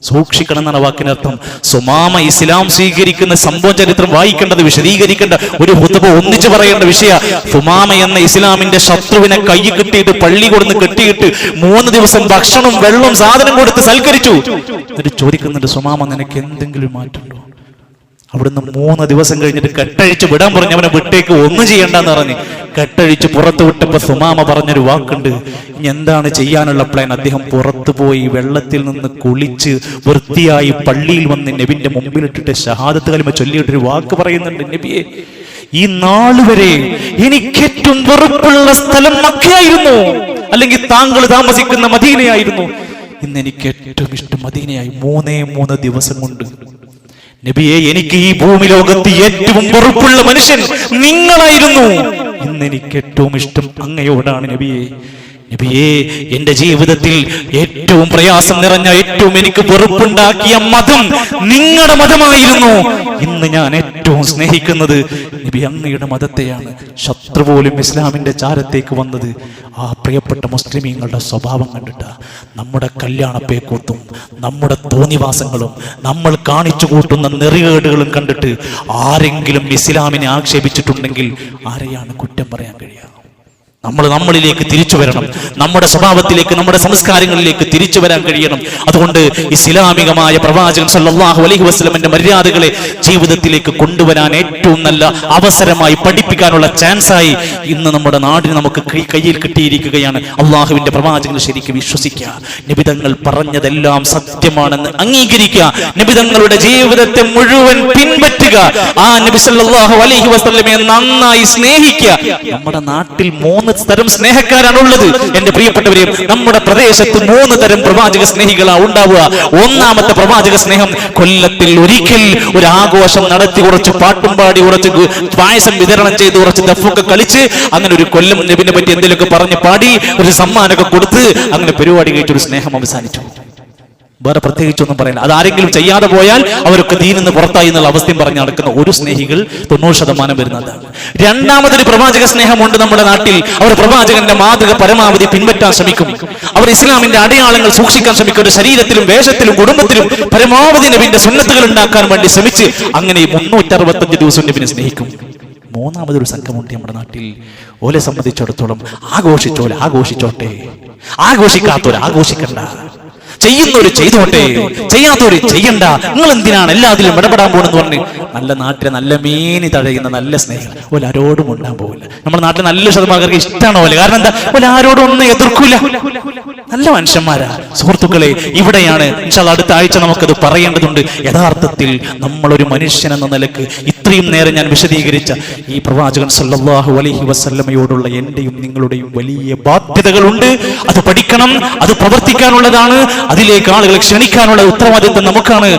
സൂക്ഷിക്കണം എന്നാണ് വാക്കിനർത്ഥം. സുമാമ ഇസ്ലാം സ്വീകരിക്കുന്ന സംഭവ ചരിത്രം വായിക്കേണ്ടത്, വിശദീകരിക്കേണ്ട ഒരു ഹുതുബ ഒന്നിച്ചു പറയേണ്ട വിഷയ. സുമാമ എന്ന ഇസ്ലാമിന്റെ ശത്രുവിനെ കൈ കെട്ടിയിട്ട് പള്ളി കൊടുന്ന് കെട്ടിയിട്ട് 3 ദിവസം ഭക്ഷണം വെള്ളവും സാധനം കൊടുത്ത് സൽക്കരിച്ചു. എന്നിട്ട് ചോദിക്കുന്നുണ്ട്, സുമാമ നിനക്ക് എന്തെങ്കിലും മാറ്റമുണ്ടോ? അവിടുന്ന് 3 ദിവസം കഴിഞ്ഞിട്ട് കെട്ടഴിച്ച് വിടാൻ പറഞ്ഞു. അവനെ വിട്ടേക്ക് ഒന്നും ചെയ്യണ്ടെന്ന് പറഞ്ഞ് കെട്ടഴിച്ച് പുറത്തു വിട്ടപ്പോ സുമാമ പറഞ്ഞൊരു വാക്കുണ്ട്. ഇനി എന്താണ് ചെയ്യാനുള്ള പ്ലാൻ? അദ്ദേഹം പുറത്തു പോയി വെള്ളത്തിൽ നിന്ന് കുളിച്ച് വൃത്തിയായി പള്ളിയിൽ വന്ന് നബിന്റെ മുമ്പിലിട്ടിട്ട് ഷഹാദത്ത് കലിമ ചൊല്ലിയിട്ടൊരു വാക്ക് പറയുന്നുണ്ട്, നബിയെ, ഈ നാൾ വരെ എനിക്ക് ഏറ്റവും വെറുപ്പുള്ള സ്ഥലം മക്കയായിരുന്നു, അല്ലെങ്കിൽ താങ്കൾ താമസിക്കുന്ന മദീനയായിരുന്നു. ഇന്ന് എനിക്ക് ഏറ്റവും ഇഷ്ടം മദീനയായി. 3 ദിവസം കൊണ്ട് നബിയെ, എനിക്ക് ഈ ഭൂമി ലോകത്ത് ഏറ്റവും വെറുപ്പുള്ള മനുഷ്യൻ നിങ്ങളായിരുന്നു. ഇന്ന് എനിക്ക് ഏറ്റവും ഇഷ്ടം അങ്ങയോടാണ് നബിയെ. നബിയെ, എന്റെ ജീവിതത്തിൽ ഏറ്റവും പ്രയാസം നിറഞ്ഞ, ഏറ്റവും എനിക്ക് വെറുപ്പുണ്ടാക്കിയ മതം നിങ്ങളുടെ മതമായിരുന്നു. ഇന്ന് ഞാൻ ഏറ്റവും സ്നേഹിക്കുന്നത് നബി അങ്ങയുടെ മതത്തെയാണ്. ശത്രു പോലും ഇസ്ലാമിന്റെ ചാരത്തേക്ക് വന്നത് ആ പ്രിയപ്പെട്ട മുസ്ലിമീങ്ങളുടെ സ്വഭാവം കണ്ടിട്ട്. നമ്മുടെ കല്യാണപ്പേക്കൂത്തും നമ്മുടെ തോന്നിവാസങ്ങളും നമ്മൾ കാണിച്ചു കൂട്ടുന്ന നെറികേടുകളും കണ്ടിട്ട് ആരെങ്കിലും ഇസ്ലാമിനെ ആക്ഷേപിച്ചിട്ടുണ്ടെങ്കിൽ ആരെയാണ് കുറ്റം പറയാൻ കഴിയുക? നമ്മളിലേക്ക് തിരിച്ചു വരണം. നമ്മുടെ സ്വഭാവത്തിലേക്ക്, നമ്മുടെ സംസ്കാരങ്ങളിലേക്ക് തിരിച്ചു വരാൻ കഴിയണം. അതുകൊണ്ട് ഇസ്ലാമികമായ പ്രവാചകൻ സല്ലല്ലാഹു അലൈഹി വസല്ലമയുടെ മര്യാദകളെ ജീവിതത്തിലേക്ക് കൊണ്ടുവരാൻ ഏറ്റവും നല്ല അവസരമായി, പഠിപ്പിക്കാനുള്ള ചാൻസായി ഇന്ന് നമ്മുടെ നാടിന് നമുക്ക് കയ്യിൽ കിട്ടിയിരിക്കുകയാണ്. അള്ളാഹുവിന്റെ പ്രവാചകനെ ശരിക്കും വിശ്വസിക്കുക, നിബിതങ്ങൾ പറഞ്ഞതെല്ലാം സത്യമാണെന്ന് അംഗീകരിക്കുക, നിബിതങ്ങളുടെ ജീവിതത്തെ മുഴുവൻ പിൻപറ്റുക, ആ നബി സല്ലല്ലാഹു അലൈഹി വസല്ലമയെ നന്നായി സ്നേഹിക്കുക. നമ്മുടെ നാട്ടിൽ 3 തരം സ്നേഹക്കാരാണുള്ളത്. എന്റെ പ്രിയപ്പെട്ടവരെ, നമ്മുടെ പ്രദേശത്ത് 3 തരം പ്രവാചക സ്നേഹികളാണ് ഉണ്ടാവുക. ഒന്നാമത്തെ പ്രവാചക സ്നേഹം, കൊല്ലത്തിൽ ഒരിക്കൽ ഒരു ആഘോഷം നടത്തി, കുറച്ച് പാട്ടും പാടി, കുറച്ച് പായസം വിതരണം ചെയ്ത്, കുറച്ച് ദഫൊക്കെ കളിച്ച്, അങ്ങനെ ഒരു കൊല്ലം നബിനെ പറ്റി എന്തെങ്കിലുമൊക്കെ പറഞ്ഞ് പാടി, ഒരു സമ്മാനമൊക്കെ കൊടുത്ത് അങ്ങനെ പരിപാടി കഴിച്ചൊരു സ്നേഹം അവസാനിച്ചു. വേറെ പ്രത്യേകിച്ചൊന്നും പറയില്ല. അതാരെങ്കിലും ചെയ്യാതെ പോയാൽ അവരൊക്കെ ദീനിൽ നിന്ന് പുറത്തായി എന്നുള്ള അവസ്ഥയും പറഞ്ഞ് നടക്കുന്ന ഒരു സ്നേഹികൾ 90% വരുന്നത്. രണ്ടാമതൊരു പ്രവാചക സ്നേഹമുണ്ട് നമ്മുടെ നാട്ടിൽ. അവർ പ്രവാചകന്റെ മാതൃക പരമാവധി പിൻപറ്റാൻ ശ്രമിക്കും. അവർ ഇസ്ലാമിന്റെ അടയാളങ്ങൾ സൂക്ഷിക്കാൻ ശ്രമിക്കും. ഒരു ശരീരത്തിലും വേഷത്തിലും കുടുംബത്തിലും പരമാവധി നബിന്റെ സുന്നത്തുകൾ ഉണ്ടാക്കാൻ വേണ്ടി ശ്രമിച്ച് അങ്ങനെ 365 ദിവസം നബിനെ സ്നേഹിക്കും. മൂന്നാമതൊരു സംഘമുണ്ട് നമ്മുടെ നാട്ടിൽ. ഓലെ സംബന്ധിച്ചിടത്തോളം ആഘോഷിച്ചോട്ടെ, ആഘോഷിക്കാത്തവർ ആഘോഷിക്കണ്ട, ചെയ്യുന്നവര് ചെയ്തോട്ടെ, ചെയ്യാത്തവര് ചെയ്യണ്ട, നിങ്ങൾ എന്തിനാണ് എല്ലാത്തിലും ഇടപെടാൻ പോകണമെന്ന് പറഞ്ഞ് നല്ല നാട്ടിലെ നല്ല മീനി തഴയുന്ന നല്ല സ്നേഹം ഓല ആരോടും ഉണ്ടാൻ പോകില്ല. നമ്മുടെ നാട്ടിൽ നല്ല ശതമാനക്കാർക്ക് ഇഷ്ടമാണ് പോലെ. കാരണം എന്താ? ഓല ആരോടും ഒന്നും എതിർക്കൂല, നല്ല മനുഷ്യന്മാരാ. സുഹൃത്തുക്കളെ, ഇവിടെയാണ് ഇൻഷാല്ലാഹ് അടുത്ത ആഴ്ച നമുക്കത് പറയേണ്ടതുണ്ട്. യഥാർത്ഥത്തിൽ നമ്മളൊരു മനുഷ്യൻ എന്ന നിലക്ക് ഇത്രയും നേരം ഞാൻ വിശദീകരിച്ച ഈ പ്രവാചകൻ സല്ലല്ലാഹു അലൈഹി വസല്ലമയോടുള്ള എന്റെയും നിങ്ങളുടെയും വലിയ ബാധ്യതകളുണ്ട്. അത് പഠിക്കണം, അത് പ്രവർത്തിക്കാനുള്ളതാണ്, അതിലേക്ക് ആളുകളെ ക്ഷണിക്കാനുള്ള ഉത്തരവാദിത്വം നമുക്കാണ്.